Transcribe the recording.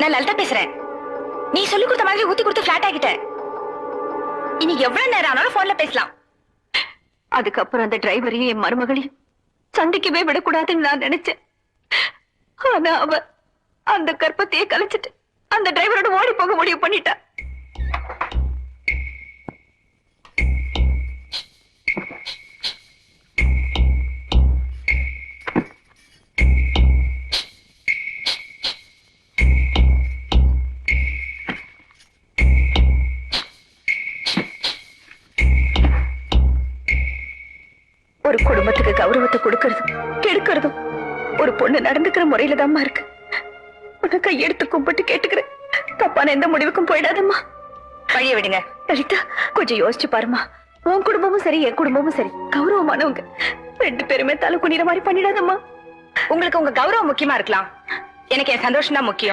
நான் லலிதா பேசுறேன். நீ சொல்லி கொடுத்த மாதிரி ஊத்தி கொடுத்து பிளாட் ஆகிட்ட. இனி எவ்வளவு நேரம் ஆனாலும் போன்ல பேசலாம். அதுக்கப்புறம் அந்த டிரைவரையும் என் மருமகளையும் சந்திக்கவே விடக்கூடாதுன்னு நான் நினைச்சேன். ஆனா அவ அந்த கற்பத்தையே கலைச்சிட்டு அந்த டிரைவரோட ஓடி போக முடிவு பண்ணிட்டா. ஒரு குடும்பத்துக்கு கௌரவத்தை கொடுக்கறதும் கெடுக்கிறதும் ஒரு பொண்ணு நடந்துக்கிற முறையில தான்மா இருக்கு. உன்னை கையெடுத்து கும்பிட்டு கேட்டுக்கிறேன், தப்பான எந்த முடிவுக்கும் போயிடாதம்மா. வழிய விடுங்க லலிதா, கொஞ்சம் யோசிச்சு பாருமா. உன் குடும்பமும் சரி என் குடும்பமும் சரி கௌரவமானவங்க. 2 பேருமே தலை குனிற மாதிரி பண்ணிடாதம்மா. உங்களுக்கு உங்க கௌரவம் முக்கியமா இருக்கலாம், எனக்கு என் சந்தோஷம் தான் முக்கியம்.